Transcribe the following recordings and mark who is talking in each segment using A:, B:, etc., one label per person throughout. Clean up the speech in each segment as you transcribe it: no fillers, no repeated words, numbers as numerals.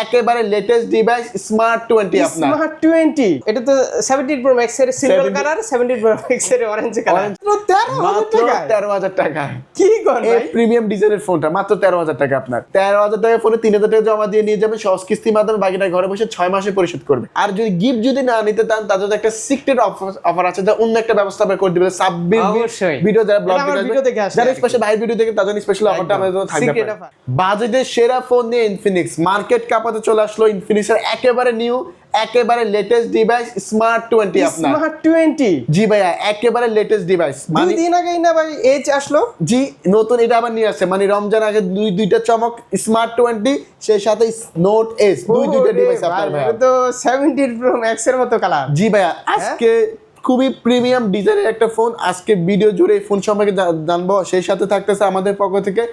A: একেবারে latest device smart 20 আপনার
B: smart 20 এটা তো 17 প্রো ম্যাক্স এর সিলভার কালার 17 প্রো ম্যাক্স এর অরেঞ্জ কালার
A: মাত্র 13,000 টাকা
B: কি কর
A: এই
B: ভাই
A: প্রিমিয়াম ডিজাইনের ফোনটা মাত্র 13,000 টাকা আপনার 13,000 টাকা ফোনে 3,000 টাকা জমা দিয়ে নিয়ে যাবেন সহজ কিস্তির মাধ্যমে বাকিটা ঘরে বসে 6 মাসে পরিশোধ করবে আর যদি গিফট যদি না নিতে চান তাদের একটা সিক্রেট অফার আছে যা অন্য একটা ব্যবস্থা আমরা করে দিবেন সাব্বির ভিডিও যারা ব্লগ দেখে আসে যারা স্পেশাল ভাই ভিডিও দেখে তাদের স্পেশাল অফারটা আমাদের জন্য থাকবে বাজেটের সেরা ফোন নিয়ে ইনফিনিক্স মার্কেট কাঁপাতে চলে আসলো ইনফিনিক্সের একেবারে নিউ একেবারে লেটেস্ট ডিভাইস স্মার্ট 20 আপনার
B: স্মার্ট 20
A: জি ভাইয়া একেবারে লেটেস্ট ডিভাইস
B: দুই দিন আগেই না ভাই এজ আসলো
A: জি নতুন এটা আবার নিয়ে আসছে মানে রমজান আগে দুইটা চমক স্মার্ট 20 সেই সাথে নোট এস দুইটা ডিভাইস আপনার ভাই
B: এটা তো 17 প্রো ম্যাক্স এর মতো কালার
A: জি ভাইয়া আজকে খুবই প্রিমিয়াম ডিজাইনের একটা ফোন আজকে ভিডিও জুড়ে এই ফোন সম্পর্কে জানবো সেই সাথে থাকতেছে আমাদের পক্ষ থেকে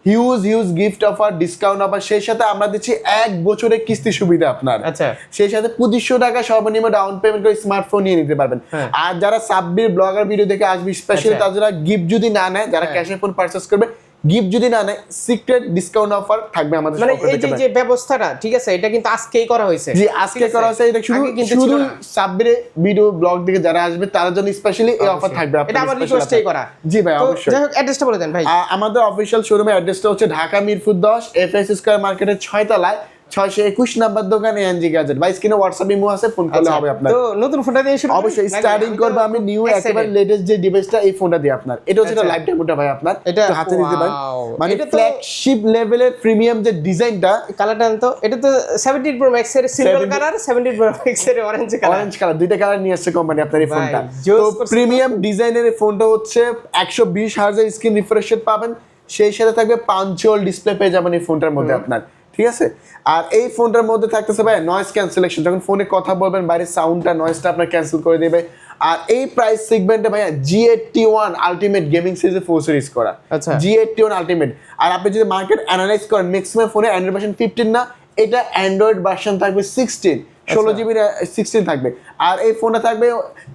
A: huge gift offer discount offer সেই সাথে আমরা দিচ্ছি 1 বছরের কিস্তি সুবিধা আপনার
B: আচ্ছা
A: সেই সাথে 2500 টাকা সর্বনিম্ন ডাউন পেমেন্ট করে স্মার্টফোন নিয়ে নিতে পারবেন আর যারা সাব্বির ব্লগার ভিডিও দেখে আসবে স্পেশালি তারা গিফট যদি না নেয় যারা ক্যাশে ফোন পারচেজ করবে গিফট যদি না নেয় সিক্রেট ডিসকাউন্ট অফার থাকবে আমাদের
B: মানে এই যে ব্যবস্থাটা ঠিক আছে এটা কিন্তু আজকেই করা হয়েছে
A: জি আজকে করা হয়েছে এটা শুধু সাব্বিরে ভিডিও ব্লগ দেখে যারা আসবে তার জন্য স্পেশালি এই অফার থাকবে
B: এটা আমার রিকোয়েস্টেই করা
A: জি ভাই অবশ্যই
B: যাই হোক অ্যাড্রেসটা বলে দেন ভাই
A: আমাদের অফিশিয়াল শোরুমের অ্যাড্রেসটা হচ্ছে ঢাকা মিরপুর 10 এফএস স্কয়ার মার্কেটের 6 তলায় 621 নাম্বার দোকান এনজি গ্যাজেট ভাই স্ক্রিনে হোয়াটসঅ্যাপ ইমো আছে ফোন করলে হবে আপনার
B: তো নতুন ফোনটা দিয়ে শুরু
A: অবশ্যই স্টার্টিং করব আমি নিউ একেবারে লেটেস্ট যে ডিভাইসটা এই ফোনটা দিয়ে আপনার এটা হচ্ছে লাইভ ডেমোটা ভাই আপনার
B: এটা
A: হাতে নিতে পারেন মানে ফ্ল্যাগশিপ লেভেলের প্রিমিয়াম যে ডিজাইনটা
B: কালারটা তো এটা তো 17 প্রো ম্যাক্স এর সিলভার কালার 17 প্রো ম্যাক্স এর অরেঞ্জ কালার
A: দুইটা কালার নিয়ে আসছে কোম্পানি আপনার এই ফোনটা তো প্রিমিয়াম ডিজাইনের এই ফোনটা হচ্ছে 120 হার্জের স্ক্রিন রিফ্রেশ রেট পাবেন সেই সাথে থাকবে পাঞ্চুয়াল ডিসপ্লে পেয়ে যাবেন এই ফোনটার মধ্যে আপনার ঠিক আছে আর এই ফোনটার মধ্যে থাকতেছে ভাই নয়েজ ক্যান্সেলেশন যখন ফোনে কথা বলবেন বাইরে সাউন্ডটা নয়েজটা আপনার ক্যান্সেল করে দেবে আর এই প্রাইস সেগমেন্টে ভাইয়া G81 আলটিমেট গেমিং সিরিজে 4 সিরিজ করা
B: আচ্ছা
A: G81 আলটিমেট আর আপনি যদি মার্কেট অ্যানালাইজ করেন ম্যাক্সিমাম ফোনে অ্যান্ড্রয়েড ভার্সন 15 না এটা অ্যান্ড্রয়েড ভার্সন থাকবে 16 16GB 16 থাকবে আর এই ফোনে থাকবে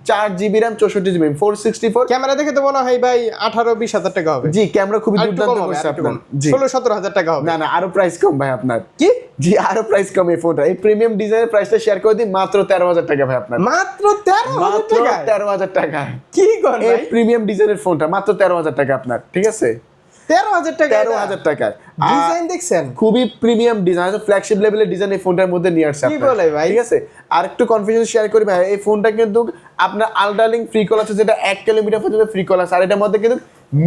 A: 4GB RAM 64GB 464
B: ক্যামেরা দেখে তো মনে হয় ভাই 18-20 হাজার টাকা হবে
A: জি ক্যামেরা খুবই দুর্দান্ত করছে আপনার জি
B: 16-17 হাজার টাকা হবে
A: না আরো প্রাইস কম ভাই আপনার
B: কি
A: জি আরো প্রাইস কম এই ফোনটা এই প্রিমিয়াম ডিজাইনের প্রাইসটা শেয়ার করে দিই মাত্র 13,000 টাকা ভাই আপনার
B: মাত্র 13,000
A: টাকা
B: কি কর ভাই
A: এই প্রিমিয়াম ডিজাইনের ফোনটা মাত্র 13,000 টাকা আপনার ঠিক আছে
B: 13,000 টাকা
A: 13,000 টাকা
B: ডিজাইন দেখছেন
A: খুবই প্রিমিয়াম ডিজাইন ফ্ল্যাগশিপ লেভেলের ডিজাইন এই ফোনটার মধ্যে নিয়ে আসছে
B: কি বলে ভাই
A: ঠিক আছে আর একটু কনফিউশন শেয়ার করি ভাই এই ফোনটা কিন্তু আপনার আল্ট্রালিংক ফ্রি কল আছে যেটা 1 কিলোমিটার পর্যন্ত ফ্রি কল আছে আর এটার মধ্যে কিন্তু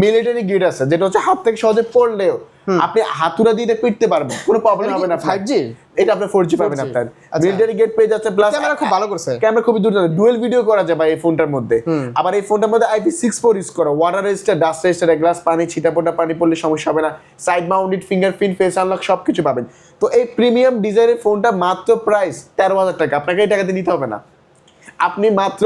A: মিলিটারি গিট আছে যেটা হচ্ছে হাত থেকে সহজে পড়লেও আপনি হাতুড়া দিয়ে পিটতে পারবেন কোনো প্রবলেম হবে না
B: 5G
A: এটা আপনি 4G পাবেন আপনার মিলিটারি গেট পেয়ে যাচ্ছে প্লাস
B: ক্যামেরা খুব ভালো করছে
A: ক্যামেরা খুবই দুর্দান্ত ডুয়াল ভিডিও করা যায় ভাই এই ফোনটার মধ্যে আবার এই ফোনটার মধ্যে IP64 ইউজ করা water register dust register glass পানি ছিটাপোটা পানি পড়লে সমস্যা হবে না side mounted fingerprint face unlock সবকিছু পাবেন তো এই প্রিমিয়াম ডিজাইনের ফোনটা মাত্র প্রাইস 13,000 টাকা আপনাকে এই টাকা দিয়ে নিতে হবে না আপনি মাত্র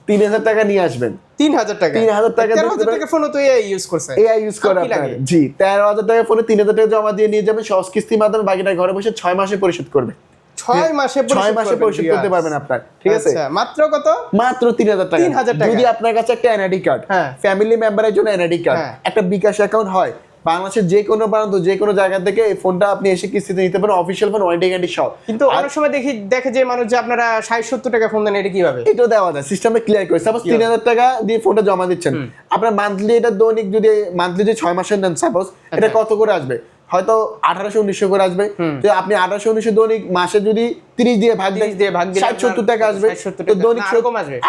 A: 3,000 টাকা নিয়ে আসবেন
B: 3,000 টাকা
A: 3,000 টাকা
B: 13,000 টাকা ফোন তো এআই ইউজ করছে
A: এআই ইউজ করে আপনার জি 13,000 টাকা ফোনে 3,000 টাকা জমা দিয়ে নিয়ে যাবেন সহজ কিস্তির মাধ্যমে বাকিটা ঘরে বসে 6 মাসে পরিশোধ করবে
B: 6 মাসে
A: পরিশোধ করতে পারবেন আপনার ঠিক আছে
B: আচ্ছা মাত্র কত
A: মাত্র 3,000 টাকা
B: 3,000 টাকা
A: যদি আপনার কাছে একটা এনআইডি কার্ড ফ্যামিলি মেম্বারের জন্য এনআইডি কার্ড একটা বিকাশ অ্যাকাউন্ট হয় বাংলাদেশের যে কোনো প্রান্ত যে কোনো জায়গা থেকে এই ফোনটা আপনি এসে কিস্তিতে নিতে পারেন অফিশিয়াল ফোন ওয়ারেন্টি গ্যারান্টি সহ
B: কিন্তু অনেক সময় দেখে যে মানুষ যে আপনারা 60-70 টাকা ফোন দেন এটা কিভাবে
A: এটাও দেওয়া যায় সিস্টেমে ক্লিয়ার করে সাপোজ 3,000 টাকা দিয়ে ফোনটা জমা দিচ্ছেন আপনার মান্থলি এটা দৈনিক যদি মান্থলি যে 6 মাসের নেন সাপোজ এটা কত করে আসবে হয়তো 1800-1900 করে আসবে তো আপনি 1800-1900 দৈনিক মাসে যদি 30 দিয়ে ভাগ দেন 60-70 টাকা আসবে তো দৈনিক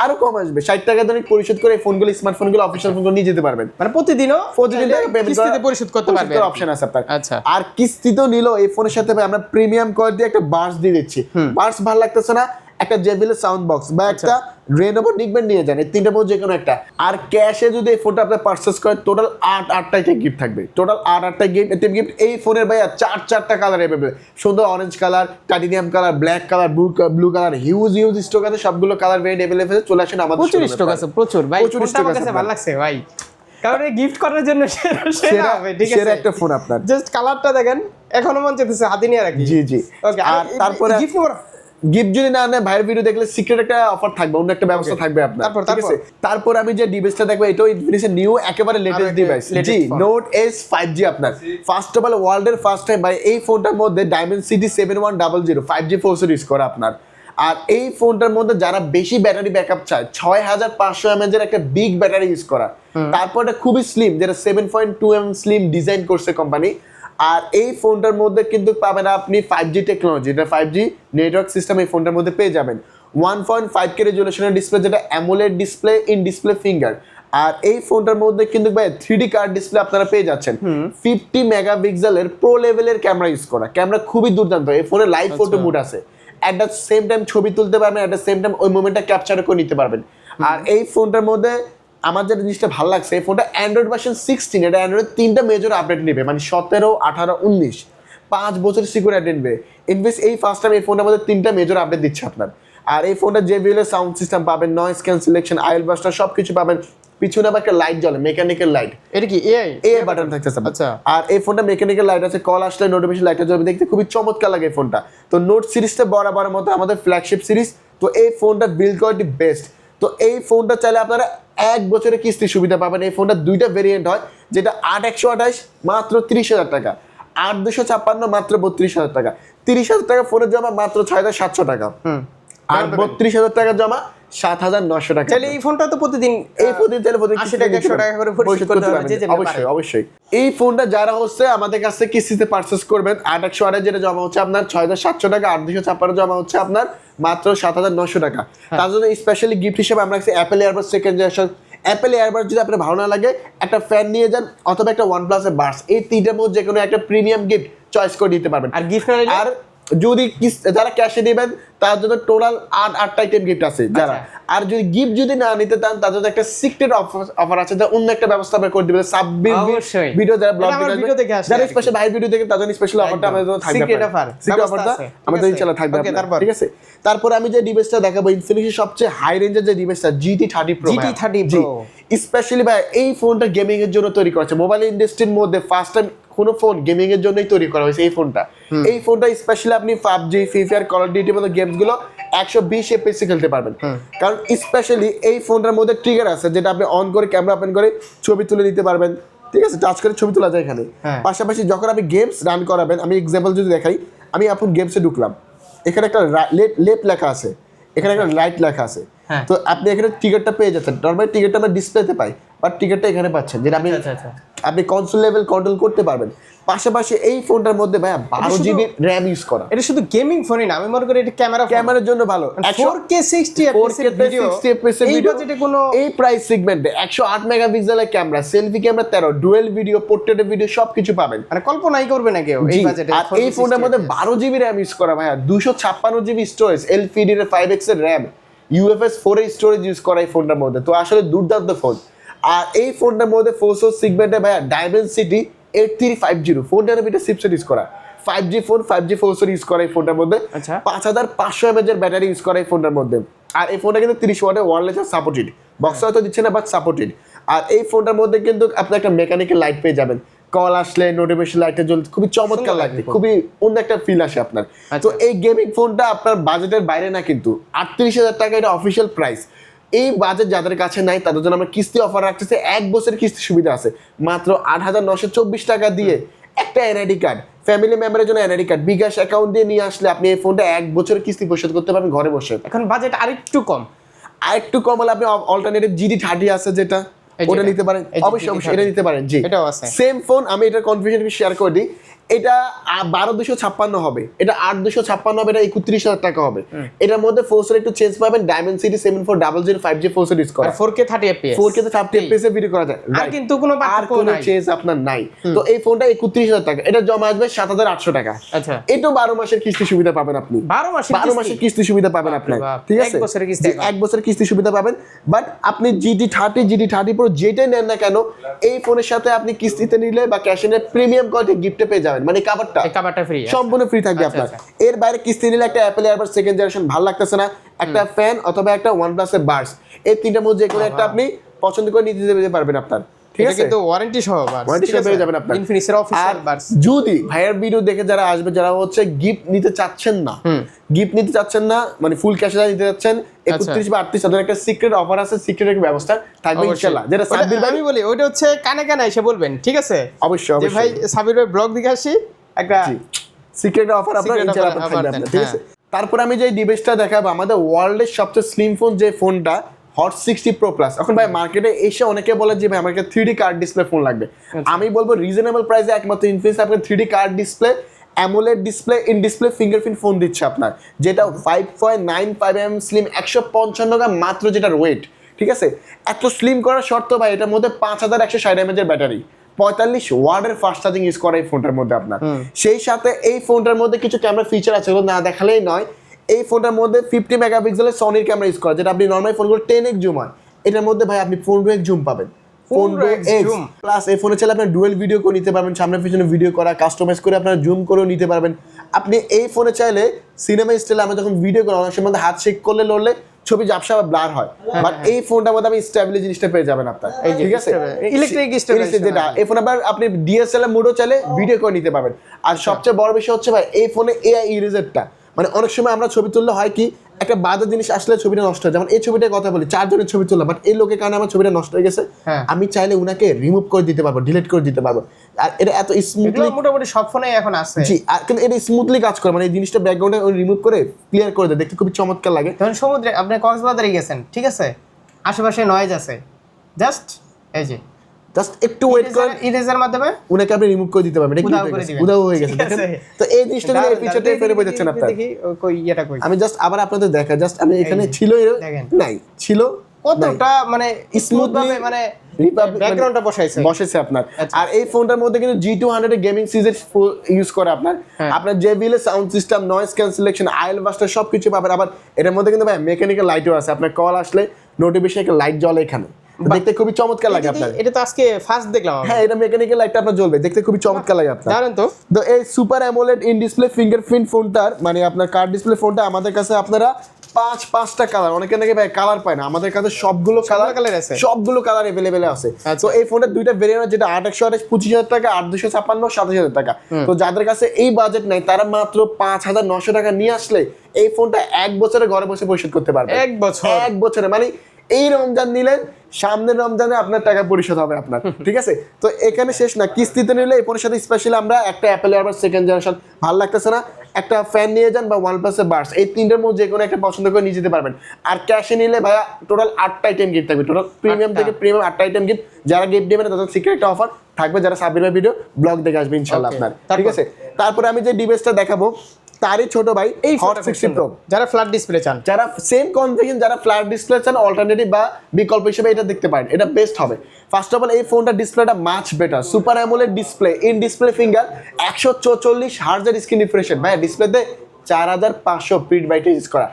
A: আরো কম আসবে 60 টাকা দৈনিক পরিশোধ করে ফোনগুলো স্মার্টফোনগুলো অফিশিয়াল ফোনগুলো নিয়ে যেতে পারবেন
B: মানে প্রতিদিন
A: টাকা পেমেন্ট
B: কিস্তিতে পরিশোধ করতে পারবেন
A: অপশন আছে আপনার
B: আচ্ছা
A: আর কিস্তিতেও নিলো এই ফোনের সাথে আমরা প্রিমিয়াম কয়েল দিয়ে একটা বার্স দিয়ে দিচ্ছি বার্স ভালো লাগতেছে না একটা জেবিএল সাউন্ড বক্স বা একটা রেনোভো নিকবেন নিয়ে যান এই তিনটা মধ্যে যে কোনো একটা আর ক্যাশে যদি এই ফোনটা আপনি পারচেজ করেন টোটাল 8টা গিফট থাকবে টোটাল 8টা গিফট এই ফোনের ভাইয়া 4টা কালার अवेलेबल সুন্দর orange colour titanium colour black colour blue colour huge stock আছে সবগুলো কালার ভেরিয়েন্ট अवेलेबल চলে আসেন আমাদের
B: প্রচুর স্টক আছে প্রচুর ভাই ফোনটা আমার কাছে ভালো লাগছে ভাই কারণ গিফট করার জন্য সেরা হবে ঠিক আছে
A: সেরা একটা ফোন আপনার
B: জাস্ট কালারটা দেখেন এখনো মন চাইতেছে হাতে নিয়ে রাখি
A: জি ওকে
B: আর তারপরে গিফট
A: গিফট যদি না নেয় ভাইয়ের ভিডিও দেখলে সিক্রেট একটা অফার থাকবে, অন্য একটা ব্যবস্থা থাকবে আপনার। ঠিক আছে, তারপর আমি যে ডিভাইসটা দেখবো এটাও ইনফিনিক্সের নিউ একেবারে লেটেস্ট ডিভাইস, জি নোট এস 5G আপনার। ফার্স্ট অফ অল ওয়ার্ল্ডের ফার্স্ট টাইম ভাই এই ফোনটার মধ্যে ডায়মেনসিটি 7100 5G প্রসেসর ইউজ করা আপনার। আর এই ফোনটার মধ্যে যারা বেশি ব্যাটারি ব্যাকআপ চায় 6500 mAh এর একটা বিগ ব্যাটারি ইউজ করা, তারপর এটা খুবই স্লিম, যেটা 7.2 mm স্লিম ডিজাইন করছে কোম্পানি। আর এই ফোনটার মধ্যে কিন্তু পাবেন আপনি 5G টেকনোলজি, এটা 5G নেটওয়ার্ক সিস্টেম এই ফোনটার মধ্যে পেয়ে যাবেন। 1.5K রেজুলেশনের ডিসপ্লে, যেটা AMOLED display in display finger. আর এই ফোনটার মধ্যে কিন্তু ভাই 3D কার্ড ডিসপ্লে আপনারা পেয়ে যাচ্ছেন। 50 মেগাপিক্সেলের প্রো লেভেলের ক্যামেরা ইউজ করা, ক্যামেরা খুবই দুর্দান্ত। এই ফোনে লাইভ ফটো মুড আছে, অ্যাট দ্য সেম টাইম ছবি তুলতে পারবেন, অ্যাট দ্য সেম টাইম ওই মোমেন্টটা ক্যাপচার করে নিতে পারবেন। আর এই ফোনটার মধ্যে আমার যে জিনিসটা ভালো লাগছে, এই ফোনটা অ্যান্ড্রয়েড ভার্সন 16, এটা অ্যান্ড্রয়েড 3টা মেজর আপডেট নেবে, মানে 17, 18, 19 5 বছর সিকিউর আপডেট নেবে। ইনভেস্ট এই ফার্স্ট টাইম এই ফোনটার মধ্যে 3টা মেজর আপডেট দিচ্ছে আপনার। আর এই ফোনটা JBL এর সাউন্ড সিস্টেম পাবেন, নয়েজ ক্যান্সেলেশন, আইএল বাস্টার সবকিছু পাবেন। পিছনে আবার একটা লাইট জ্বলে, মেকানিক্যাল লাইট,
B: এটা কি
A: এআই বাটন থাকতেছে। আচ্ছা, আর এই ফোনটা মেকানিক্যাল লাইট আছে, কল আসলে নোটিফিকেশন লাইটটা জ্বলবে, দেখতে খুবই চমৎকার লাগে এই ফোনটা। তো নোট সিরিজটা বরাবর মতো আমাদের ফ্ল্যাগশিপ সিরিজ, তো এই ফোনটা বিল্ড কোয়ালিটি বেস্ট। তো এই ফোনটা চাইলে আপনারা 1 বছরের কিস্তি সুবিধা পাবেন। এই ফোনটা 2টা ভেরিয়েন্ট হয়, যেটা 8128 মাত্র 30,000 টাকা, 8256 মাত্র 32,000 টাকা, 30,000 টাকা ফোনের জমা মাত্র 6,700 টাকা, আর 32,000 টাকা জমা 7,900 টাকা।
B: তাহলে এই ফোনটা তো প্রতিদিন 80 টাকা 100 টাকা করে পরিশোধ করতে হবে।
A: অবশ্যই অবশ্যই। এই ফোনটা যারা হচ্ছে আমাদের কাছ থেকে কিস্তিতে পারচেজ করবেন, 8128 যেটা জমা হচ্ছে আপনার 6,700 টাকা, 8256 জমা হচ্ছে আপনার মাত্র 7,900 টাকা। তার জন্য স্পেশালি গিফট হিসেবে আমরা রাখছি Apple earbuds second generation. Apple earbuds যদি আপনার ভালো না লাগে, একটা ফ্যান নিয়ে যান অথবা একটা OnePlus এর বাডস, এই তিনটার মধ্যে যে কোনো একটা প্রিমিয়াম গিফট চয়েস করে দিতে পারবেন।
B: আর গিফট
A: আর যদি যারা ক্যাশে নেবেন তার জন্য টোটাল 8টা আইটেম গিফট আছে যারা। আর যদি গিফট যদি না নিতে চান তার জন্য একটা সিক্রেট অফার আছে, যা অন্য একটা ব্যবস্থা আমরা করে দিবেন। সাব্বির ভিডিও যারা ব্লগ দেখে যারা স্পেশাল ভাই ভিডিও দেখে তার জন্য স্পেশাল অফারটা আমাদের জন্য থাকবে, সিক্রেট অফারটা আমাদের ইনশাআল্লাহ থাকবে। ঠিক আছে, তারপর আমি যে ডিভাইসটা দেখাবো ইনফিনিক্সের সবচেয়ে হাই রেঞ্জের যে ডিভাইসটা GT30 Pro। স্পেশালি ভাই এই ফোনটা গেমিং এর জন্য তৈরি করা হয়েছে। মোবাইল ইন্ডাস্ট্রির মধ্যে ফার্স্ট টাইম কোন ফোন গেমিং এর জন্যই তৈরি করা হয়েছে এই ফোনটা। এই ফোনটা স্পেশালি আপনি PUBG, free fire, call of ডিউটির মতো গেমস গুলো 120 FPS খেলতে পারবেন। কারণ স্পেশালি এই ফোনটার মধ্যে ট্রিগার আছে, যেটা আপনি অন করে ক্যামেরা ওপেন করে ছবি তুলে নিতে পারবেন। ঠিক আছে, টাচ করে ছবি তোলা যায় এখানে। পাশাপাশি যখন আপনি গেমস রান করাবেন, আমি এক্সাম্পল যদি দেখাই, আমি আপন গেমসে ঢুকলাম, এখানে একটা লেফট লেখা আছে, এখানে একটা রাইট লেখা আছে। তো আপনি এখানে টিকেটটা পেয়ে যাচ্ছেন। নরমালি টিকেটটা আমরা ডিসপ্লেতে পাই, বাট টিকেটটা এখানে পাচ্ছেন, যেটা আপনি কনসোল লেভেল কন্ট্রোল করতে পারবেন। পাশাপাশি এই ফোনটার মধ্যে ভাই 12GB RAM ইউজ করা।
B: এটা শুধু গেমিং ফোনই না, আমি মনে করি এটা
A: ক্যামেরার জন্য ভালো।
B: 4K 60 FPS এর ভিডিও, এই বাজেটে কোনো
A: এই প্রাইস সেগমেন্টে 108 মেগাপিক্সেলের camera, selfie camera 13, dual video, portrait video সবকিছু পাবেন।
B: মানে কল্পনাই করবে না কেউ এই বাজেটে।
A: আর এই ফোনের মধ্যে 12GB RAM ইউজ করা ভাই, 256GB স্টোরেজ, LPD এর 5X এর RAM, UFS 4 এর স্টোরেজ ইউজ করা এই ফোনটার মধ্যে। তো আসলে দুর্দান্ত ফোন। আর এই ফোনটার মধ্যে 400 সেগমেন্টে ভাই ডায়মেনসিটি 8350 4nm চিপসেট ইউজ করা, 5G phone, 5G processor use করা এই ফোনটার মধ্যে। 5500 mAh এর ব্যাটারি ইউজ করা এই ফোনটার মধ্যে। আর এই ফোনটা কিন্তু 30 ওয়াটের ওয়্যারলেস সাপোর্টেড, বক্স হয়তো দিচ্ছে না বাট সাপোর্টেড। আর এই ফোনটার মধ্যে কিন্তু আপনি একটা মেকানিক্যাল লাইট পেয়ে যাবেন, কল আসলে নোটিফিকেশন লাইটটা জ্বলতে খুবই চমৎকার লাগবে, খুবই অন্য একটা ফিল আসে আপনার। তো এই গেমিং ফোনটা আপনার বাজেটের বাইরে না, কিন্তু 38,000 টাকা এটা অফিসিয়াল প্রাইস। এই বাজেট যাদের কাছে নাই তাদের জন্য আমরা কিস্তি অফার রাখতেছি, 1 বছরের কিস্তি সুবিধা আছে মাত্র 8,924 টাকা দিয়ে। একটা এনআইডি কার্ড, ফ্যামিলি মেম্বারের জন্য এনআইডি কার্ড, বিকাশ অ্যাকাউন্ট দিয়ে নিয়ে আসলে আপনি এই ফোনটা 1 বছরের কিস্তি পরিশোধ করতে পারবেন ঘরে বসে।
B: এখন বাজেট আরেকটু কম
A: হলে আপনি অল্টারনেটিভ GT30 আছে, যেটা ওটা নিতে পারেন। অবশ্যই এটা নিতে পারেন। জি,
B: এটাও আছে
A: সেম ফোন। আমি এটার কনফিগারেশন শেয়ার করে দিই। এটা 12,256 হবে, এটা 8,256 হবে, এটা 31,000 টাকা হবে। এটার মধ্যে প্রসেসর একটু চেঞ্জ পাবেন, ডায়মেনসিটি 7400 5G প্রসেসর ইউজ করা,
B: 4K 30 FPS
A: 4K তে 30 FPS এ ভিডিও করা যায়।
B: আর কিন্তু কোনো পার্থক্য নাই,
A: চেঞ্জ আপনার নাই। তো এই ফোনটা 31,000 টাকা, এটা জমা আসবে 7,800 টাকা।
B: আচ্ছা,
A: এটা 12 মাসের কিস্তি সুবিধা পাবেন আপনি, 12 মাসের কিস্তি সুবিধা পাবেন আপনি। ঠিক আছে,
B: 1 বছরের কিস্তি,
A: 1 বছরের কিস্তি সুবিধা পাবেন। বাট আপনি GT30 Pro যেটাই নেন না কেন, এই ফোনের সাথে আপনি কিস্তিতে নিলে বা ক্যাশে নিলে প্রিমিয়াম কোয়ালিটি গিফটে পেয়ে যাবেন, মানে কাভারটা ফ্রি, সম্পূর্ণ ফ্রি থাকবে আপনার। এর বাইরে কিস্তি নিলে একটা অ্যাপেল এয়ারবাড সেকেন্ড জেনারেশন ভালো লাগতেছে না, একটা ফ্যান অথবা একটা OnePlus এর বাডস, এই তিনটার মধ্যে যে কোনো একটা আপনি পছন্দ করে নিতে যেতে পারবেন আপনার। ঠিক
B: এটা
A: আছে
B: কিন্তু ওয়ারেন্টি সহ বাস
A: ওয়ারেন্টি সহ পেয়ে যাবেন আপনারা
B: ইনফিনিক্সের অফিশিয়াল বাস।
A: যদি ভাইয়ের ভিডিও দেখে যারা আসবে, যারা হচ্ছে গিফট নিতে চাচ্ছেন না, গিফট নিতে চাচ্ছেন না মানে ফুল ক্যাশে নিতে যাচ্ছেন, 31 বা 38 তাদের একটা সিক্রেট অফার আছে, সিক্রেট একটা ব্যবস্থা থাকবে ইনশাআল্লাহ। যেটা সাব্বির ভাই
B: আমি বলি ওইটা হচ্ছে কানে কানে এসে বলবেন, ঠিক আছে?
A: অবশ্যই
B: যে ভাই
A: অবশ্যই
B: সাবির ভাই ব্লগ দেখে আসি, একটা
A: সিক্রেট অফার আপনার
B: Secret
A: ইনশাআল্লাহ
B: offer
A: থাকবে
B: দেন,
A: আপনার, ঠিক আছে? তারপর আমি যে ডিভাইসটা দেখাবো আমাদের ওয়ার্ল্ডের সবচেয়ে স্লিম ফোন, যে ফোনটা হট 60 প্রো প্লাস। এখন ভাই মার্কেটে এসে অনেকে বলে যে ভাই আমার একটা 3D কার্ড ডিসপ্লে ফোন লাগবে। আমি বলবো রিজনেবল প্রাইসে একমাত্র ইনফিনিক্স আপনার 3D card display, AMOLED display, in display fingerprint phone দিচ্ছে আপনার, যেটা 5.95 mm স্লিম, 155 গ্রাম মাত্র যেটার ওয়েট, ঠিক আছে? এত স্লিম করার শর্ত ভাই এটার মধ্যে 5160 mAh এর ব্যাটারি, 45 ওয়াটের ফাস্ট চার্জিং ইউজ করা এই ফোনটার মধ্যে আপনার। সেই সাথে এই ফোনটার মধ্যে কিছু ক্যামেরা ফিচার আছে, ওগুলো না দেখালেই নয়। এই ফোনটার মধ্যে 50 মেগাপিক্সেলের সনির ক্যামেরা ইউজ করা, যেটা আপনি নর্মাল ফোনগুলো 10x জুম হয়, এটার মধ্যে ভাই আপনি 15x জুম পাবেন। 15x প্লাস এই ফোনে চাইলে আপনার ডুয়েল ভিডিও করে নিতে পারবেন, সামনে পিছনে ভিডিও করা, কাস্টমাইজ করে আপনারা জুম করেও নিতে পারবেন। আপনি এই ফোনে চাইলে সিনেমা স্টাইলে আমরা যখন ভিডিও করি অনেক সময় হাত শেক করলে লড়লে ছবি ঝাপসা বা ব্লার হয়, বাট এই ফোনটার মধ্যে আপনি স্টেবিলিটি জিনিসটা পেয়ে যাবেন আপনার, ঠিক আছে?
B: ইলেকট্রিক স্টেবিলাইজেশন,
A: যেটা এই ফোনে আবার আপনি ডিএসএলআর মোডও চাইলে ভিডিও করে নিতে পারবেন। আর সবচেয়ে বড় বিষয় হচ্ছে ভাই এই ফোনে এআই ইরেজারটা, মানে অনেক সময় আমরা ছবি তুললে হয় কি একটা বাজে জিনিস আসলে ছবিটা নষ্ট হয়, যেমন এই ছবিটার কথা বলি, 4 জনের ছবি তুললাম বাট এই লোকের কারণে আমার ছবিটা নষ্ট হয়ে গেছে, আমি চাইলে উনাকে রিমুভ করে দিতে পারবো, ডিলিট করে দিতে পারবো। আর এটা এত স্মুথলি
B: মোটামুটি সব ফোনেই এখন আছে।
A: জি, আর কিন্তু এটা স্মুথলি কাজ করে, মানে এই জিনিসটা ব্যাকগ্রাউন্ডে রিমুভ করে ক্লিয়ার করে দেয়, দেখতে খুবই চমৎকার লাগে।
B: যখন সমুদ্রে আপনি কক্সবাজারে গেছেন, ঠিক আছে, আশেপাশে নয়েজ আছে, জাস্ট এই যে
A: জাস্ট একটু ওয়েট করেন,
B: ইরেজার মাধ্যমে
A: উনাকে আপনি রিমুভ করে দিতে পারবেন, এটা
B: উধাও
A: কি
B: করে
A: হয়ে গেছে,
B: দিবেন।
A: উধাও হয়ে গেছে,
B: ঠিক
A: দেখেন
B: আছে।
A: তো এই জিনিসটা এই ফিচারটা ফেরে বোঝাচ্ছেন আপনারা।
B: দেখি কই এটা কই,
A: আমি জাস্ট আবার আপনাদের দেখা, জাস্ট আমি এখানে ছিল
B: দেখেন।
A: নাই ছিল
B: কতটা মানে স্মুথ
A: Smoothly
B: ভাবে মানে ব্যাকগ্রাউন্ডটা বসাইছে
A: বসেছে আপনার। আর এই ফোনটার মধ্যে কিন্তু G200 গেমিং সিরিজ ইউজ করে আপনার, আপনার JBL sound system, noise cancellation, আইএল বাস্টার সবকিছু পাবেন। আবার এটার মধ্যে কিন্তু ভাই মেকানিক্যাল লাইটও আছে, আপনার কল আসলে নোটিফিকেশন একটা লাইট জ্বলে এখানে, দেখতে খুবই চমৎকার লাগে আপনার।
B: এটা তো আজকে ফার্স্ট দেখলাম আমি।
A: হ্যাঁ, এটা মেকানিক্যাল লাইটটা আপনার জ্বলবে, দেখতে খুবই চমৎকার লাগে আপনার।
B: জানেন তো
A: তো এই super AMOLED in display fingerprint ফোনটার মানে আপনার কার্ড ডিসপ্লে ফোনটা আমাদের কাছে আপনারা পাঁচটা কালার, অনেকে নাকি ভাই কালার পায় না, আমাদের কাছে সবগুলো কালার
B: আছে,
A: সবগুলো কালার अवेलेबल আছে। তো এই ফোনটার দুইটা ভেরিয়েন্ট, যেটা 8/128 25,000 টাকা, 8/256 27,000 টাকা। তো যাদের কাছে এই বাজেট নাই তারা মাত্র 5,900 টাকা নিয়ে আসলে এই ফোনটা 1 বছরে ঘরে বসে পরিশোধ করতে পারবে।
B: 1
A: বছরে মানে এই রমজান নিলেন, সামনের রমজানে আপনার টাকা পরিশোধ হবে আপনার, ঠিক আছে? তো এখানে শেষ না, কিস্তিতে নিলে এই ফোনের সাথে স্পেশালি আমরা একটা অ্যাপেল এয়ারবাড সেকেন্ড জেনারেশন, ভালো লাগতেছে না একটা ফ্যান নিয়ে যান বা OnePlus-এর বাডস, এই তিনটার মধ্যে যে কোনো একটা পছন্দ করে নিয়ে যেতে পারবেন। আর ক্যাশে নিলে ভাইয়া টোটাল 8টা আইটেম গিফট থাকবে, টোটাল প্রিমিয়াম থেকে প্রিমিয়াম 8টা আইটেম গিফট। যারা গিফট নেবেন তাদের সিক্রেট একটা অফার থাকবে, যারা সাব্বির ভাই ভিডিও ব্লগ দেখে আসবে ইনশাআল্লাহ আপনার, ঠিক আছে? তারপরে আমি যে ডিভাইসটা দেখাবো তারই ছোট ভাই
B: এই
A: হট 60 প্রো,
B: যারা ফ্ল্যাট ডিসপ্লে চান,
A: যারা সেম কনফিগারেশন, যারা ফ্ল্যাট ডিসপ্লে চান, অল্টারনেটিভ বা বিকল্প হিসেবে এটা দেখতে পারেন, এটা বেস্ট হবে। ফার্স্ট অফ অল এই ফোনটা ডিসপ্লেটা much better, super AMOLED display, in display finger, 144 হার্টজের স্ক্রিন রিফ্রেশ, ভাই ডিসপ্লেতে 4500 পিট বাইট ইউজ করা,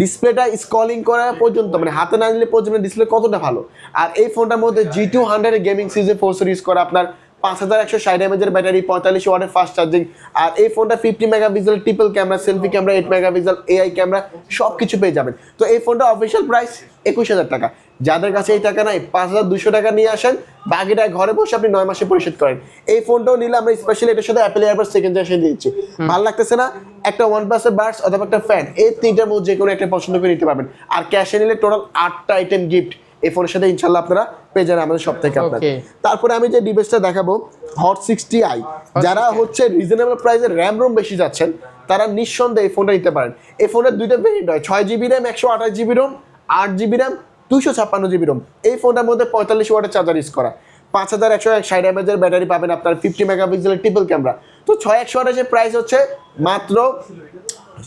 A: ডিসপ্লেটা স্ক্রলিং করা পর্যন্ত মানে হাতে না নিলে পর্যন্ত ডিসপ্লে কতটা ভালো। আর এই ফোনটার মধ্যে G200 গেমিং সিরিজের প্রসেসর ইউজ করা, আপনার 5160 mAh ব্যাটারি, 45 ওয়াটের ফাস্ট চার্জিং। আর এই ফোনটা 50 megapixel triple camera, selfie camera, 8 megapixel AI camera সবকিছু পেয়ে যাবেন। তো এই ফোনটা অফিশিয়াল প্রাইস 21,000 টাকা। যাদের কাছে এই টাকা নাই 5,200 টাকা নিয়ে আসেন, বাকিটা ঘরে বসে আপনি 9 মাসে পরিশোধ করেন। এই ফোনটাও নিলে আমরা স্পেশালি এটার সাথে অ্যাপেল এয়ারবাড সেকেন্ড জেনারেশন দিচ্ছি। ভালো লাগতেছে না, একটা OnePlus-এর বাডস অথবা একটা ফ্যান, এই তিনটার মধ্যে যে কোনো একটা পছন্দ করে নিতে পারবেন। আর ক্যাশে নিলে টোটাল 8টা আইটেম গিফট এই ফোনের সাথে ইনশাল্লাহ আপনারা পেয়ে যাবেন আমাদের সব থেকে আপনার। তারপরে আমি যে ডিভাইসটা দেখাবো হট 60i, যারা হচ্ছে রিজনেবল প্রাইসে র্যাম রোম বেশি যাচ্ছেন তারা নিঃসন্দেহে এই ফোনটা নিতে পারেন। এই ফোনের দুইটা ভেরিয়েন্ট হয়, 6GB RAM 128GB Rome, 8GB RAM 256GB Rome. এই ফোনটার মধ্যে 45 ওয়াটের চার্জার ইউজ করা, 5160 mAh ব্যাটারি পাবেন আপনার, 50 মেগাপিক্সেলের ট্রিপল ক্যামেরা। তো 6128 প্রাইস হচ্ছে মাত্র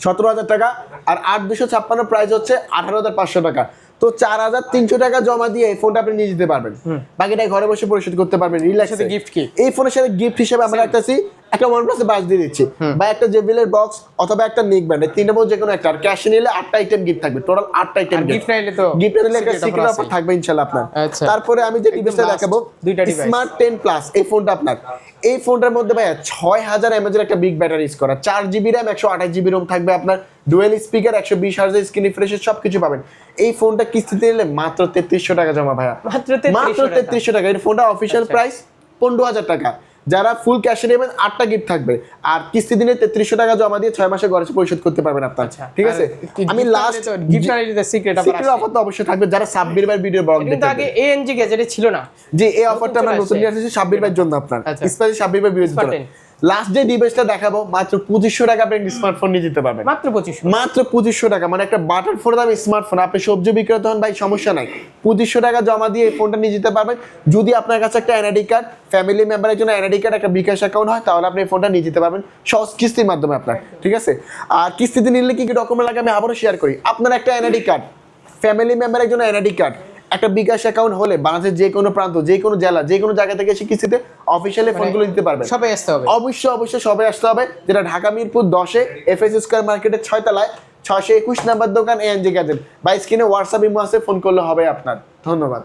A: 17,000 টাকা, আর 8/256 প্রাইস হচ্ছে 18,500 টাকা। তো 4,300 টাকা জমা দিয়ে এই ফোনটা আপনি নিয়ে যেতে পারবেন, বাকিটা ঘরে বসে পরিশোধ করতে পারবেন। রিল্যাক্স সাথে
B: গিফট কি
A: এই ফোনের সাথে গিফট হিসেবে আমরা রাখতেছি একটা OnePlus এর বাস দিয়ে দিচ্ছি, বা একটা JBL এর বক্স অথবা একটা নিক ব্যান্ড, এই তিনটার মধ্যে যে কোনো একটা। আর ক্যাশ নিলে 8টা আইটেম গিফট থাকবে, টোটাল 8টা আইটেম
B: গিফট নিলে তো
A: গিফট নিলে একটা
B: secret
A: সিক্রেট
B: offer
A: অফার
B: আছে।
A: থাকবে ইনশাআল্লাহ আপনার।
B: আচ্ছা।
A: তারপরে আমি যে ডিভাইসটা
B: last
A: দেখাবো,
B: দুইটা device।
A: স্মার্ট 10 প্লাস, এই ফোনটা আপনার। এই ফোনটার মধ্যে ভাইয়া 6000 mAh এর একটা বিগ ব্যাটারি ইউজ করা, 4GB RAM 128GB ROM থাকবে আপনার, dual speaker, 120 Hz screen refresh, সবকিছু পাবেন। এই ফোনটা কিস্তিতে নিলে মাত্র 3300 টাকা জমা ভাইয়া,
B: মাত্র
A: মাত্র
B: 3300 টাকা।
A: 3300 টাকা। এই ফোনটা অফিশিয়াল প্রাইস 15000 টাকা। যারা ফুল ক্যাশে নেবেন 8টা গিফট থাকবে, আর কিস্তি দিনে 3300 টাকা জমা দিয়ে 6 মাসে খরচ পরিশোধ করতে পারবেন আপনার। ঠিক আছে, আমি লাস্ট
B: গিফট নিলে সিক্রেট অফার
A: সিক্রেট অফার তো অবশ্যই থাকবে যারা সাব্বির ভাই ভিডিও ব্লগ
B: কিন্তু
A: দেখতে।
B: আগে ANG গ্যাজেটে ছিল না।
A: জি, এই অফারটা আমরা
B: চলে
A: নতুন নিয়ে আসছি সাব্বির ভাইয়ের জন্য আপনার,
B: আচ্ছা।
A: স্পেশালি সাব্বির ভাই ভিডিও
B: Smart
A: জন্য। লাস্ট যে ডিভাইসটা দেখাবো মাত্র 2500 টাকা আপনি স্মার্টফোন নিয়ে যেতে পারবেন,
B: মাত্র 2500।
A: মাত্র 2500 টাকা। মানে একটা বাটার ফোনের দামে স্মার্টফোন। আপনি সবজি বিক্রেতা হন ভাই, সমস্যা নাই, 2500 টাকা জমা দিয়ে এই ফোনটা নিয়ে যেতে পারবেন। যদি আপনার কাছে একটা এনআইডি কার্ড, ফ্যামিলি মেম্বারের জন্য এনআইডি কার্ড, একটা বিকাশ অ্যাকাউন্ট হয়, তাহলে আপনি এই ফোনটা নিয়ে যেতে পারবেন সহজ কিস্তির মাধ্যমে আপনার। ঠিক আছে, আর কিস্তিতে নিলে কি কি ডকুমেন্ট লাগে আমি আবারও শেয়ার করি। আপনার একটা এনআইডি কার্ড, ফ্যামিলি মেম্বারের জন্য এনআইডি কার্ড, একটা বিকাশ অ্যাকাউন্ট হলে বাংলাদেশের যে কোনো প্রান্ত, যে কোনো জেলা, যে কোনো জায়গা থেকে এসে কিস্তিতে অফিসিয়ালি ফোনগুলো দিতে পারবেন।
B: সবাই আসতে হবে।
A: অবশ্যই সবাই আসতে হবে, যেটা ঢাকা মিরপুর 10-এ FS স্কয়ার মার্কেটের 6 তলায় 621 নাম্বার দোকান ANG গ্যাজেট। বা স্ক্রিনে হোয়াটসঅ্যাপ ইমো আছে, ফোন করলে হবে আপনার। ধন্যবাদ।